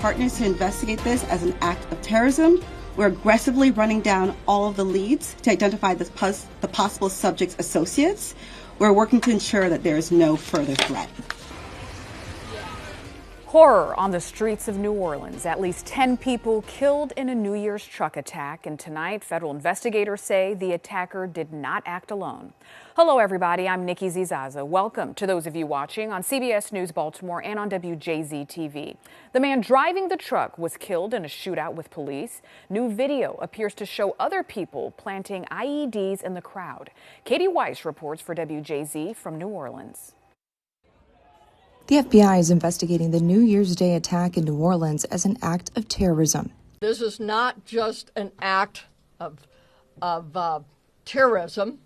partners to investigate this as an act of terrorism. We're aggressively running down all of the leads to identify the possible subject's associates. We're working to ensure that there is no further threat. Horror on the streets of New Orleans. At least 10 people killed in a New Year's truck attack. And tonight, federal investigators say the attacker did not act alone. Hello, everybody. I'm Nikki Zizaza. Welcome to those of you watching on CBS News Baltimore and on WJZ TV. The man driving the truck was killed in a shootout with police. New video appears to show other people planting IEDs in the crowd. Katie Weiss reports for WJZ from New Orleans. The FBI is investigating the New Year's Day attack in New Orleans as an act of terrorism. This is not just an act of terrorism.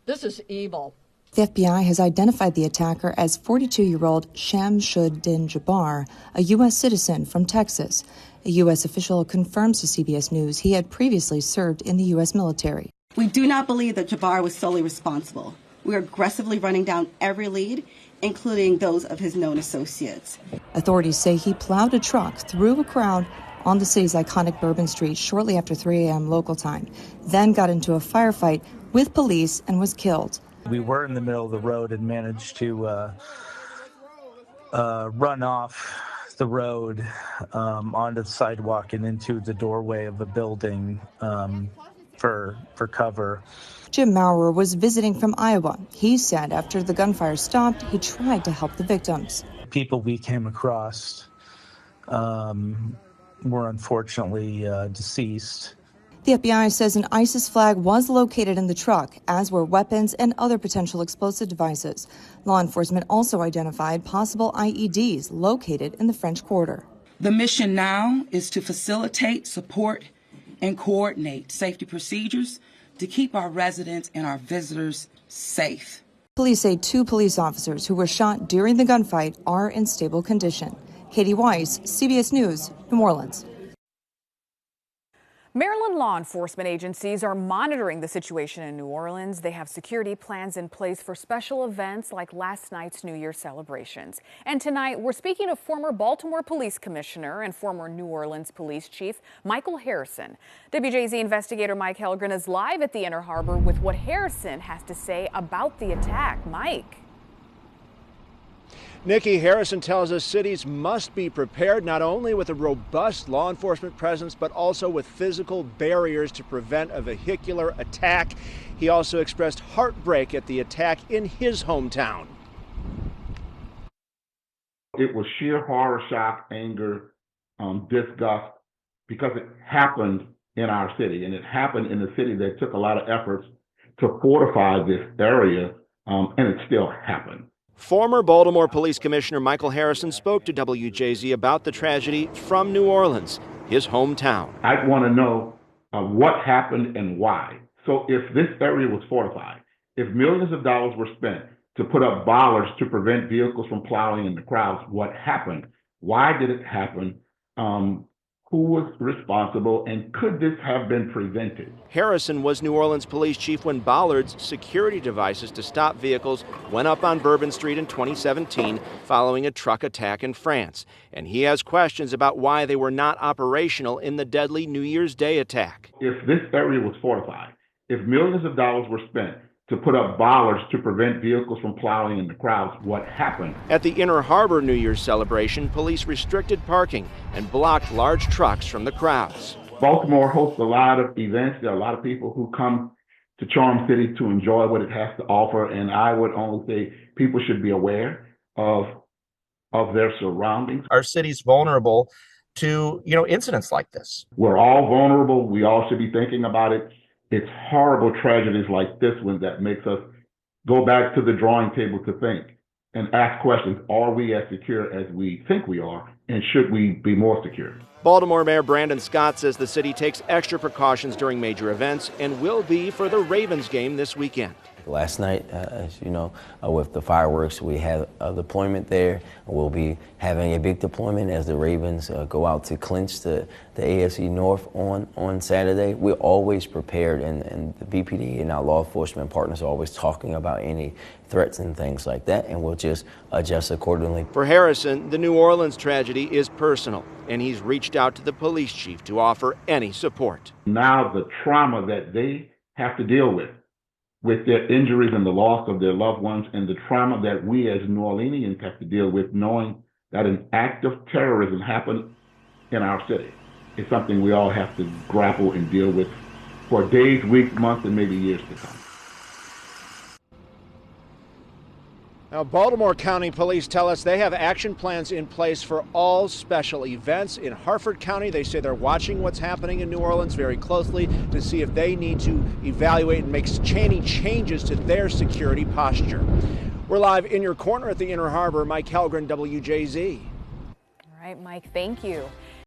This is evil. The FBI has identified the attacker as 42-year-old Shamsuddin Jabbar, a U.S. citizen from Texas. A U.S. official confirms to CBS News he had previously served in the U.S. military. We do not believe that Jabbar was solely responsible. We are aggressively running down every lead, including those of his known associates. Authorities say he plowed a truck through a crowd on the city's iconic Bourbon Street shortly after 3 a.m. local time, then got into a firefight with police and was killed. We were in the middle of the road and managed to run off the road onto the sidewalk and into the doorway of a building for cover. Jim Maurer was visiting from Iowa. He said after the gunfire stopped, he tried to help the victims. People we came across were unfortunately deceased. The FBI says an ISIS flag was located in the truck, as were weapons and other potential explosive devices. Law enforcement also identified possible IEDs located in the French Quarter. The mission now is to facilitate, support, and coordinate safety procedures to keep our residents and our visitors safe. Police say 2 police officers who were shot during the gunfight are in stable condition. Katie Weiss, CBS News, New Orleans. Maryland law enforcement agencies are monitoring the situation in New Orleans. They have security plans in place for special events like last night's New Year celebrations. And tonight, we're speaking to former Baltimore Police Commissioner and former New Orleans Police Chief Michael Harrison. WJZ investigator Mike Helgren is live at the Inner Harbor with what Harrison has to say about the attack. Mike. Nikki, Harrison tells us cities must be prepared not only with a robust law enforcement presence, but also with physical barriers to prevent a vehicular attack. He also expressed heartbreak at the attack in his hometown. It was sheer horror, shock, anger, disgust, because it happened in our city, and it happened in a city that took a lot of efforts to fortify this area, and it still happened. Former Baltimore Police Commissioner Michael Harrison spoke to WJZ about the tragedy from New Orleans, his hometown. I want to know what happened and why. So if this area was fortified, if millions of dollars were spent to put up bollards to prevent vehicles from plowing in the crowds, what happened? Why did it happen? Who was responsible, and could this have been prevented? Harrison was New Orleans police chief when bollards, security devices to stop vehicles, went up on Bourbon Street in 2017 following a truck attack in France. And he has questions about why they were not operational in the deadly New Year's Day attack. If this area was fortified, if millions of dollars were spent to put up bollards to prevent vehicles from plowing in the crowds, what happened? At the Inner Harbor New Year's celebration, police restricted parking and blocked large trucks from the crowds. Baltimore hosts a lot of events. There are a lot of people who come to Charm City to enjoy what it has to offer, and I would only say people should be aware of their surroundings. Our city's vulnerable to, incidents like this. We're all vulnerable. We all should be thinking about it. It's horrible tragedies like this one that makes us go back to the drawing table to think and ask questions. Are we as secure as we think we are? And should we be more secure? Baltimore Mayor Brandon Scott says the city takes extra precautions during major events and will be for the Ravens game this weekend. last night, as you know, with the fireworks. We had a deployment there. We'll be having a big deployment as the Ravens go out to clinch the AFC North on Saturday. We're always prepared, and the BPD and our law enforcement partners are always talking about any threats and things like that, and we'll just adjust accordingly. For Harrison, the New Orleans tragedy is personal, and he's reached out to the police chief to offer any support. Now the trauma that they have to deal with their injuries and the loss of their loved ones, and the trauma that we as New Orleanians have to deal with, knowing that an act of terrorism happened in our city, is something we all have to grapple and deal with for days, weeks, months, and maybe years to come. Now, Baltimore County Police tell us they have action plans in place for all special events. In Harford County, they say they're watching what's happening in New Orleans very closely to see if they need to evaluate and make any changes to their security posture. We're live in your corner at the Inner Harbor. Mike Helgren, WJZ. All right, Mike, thank you.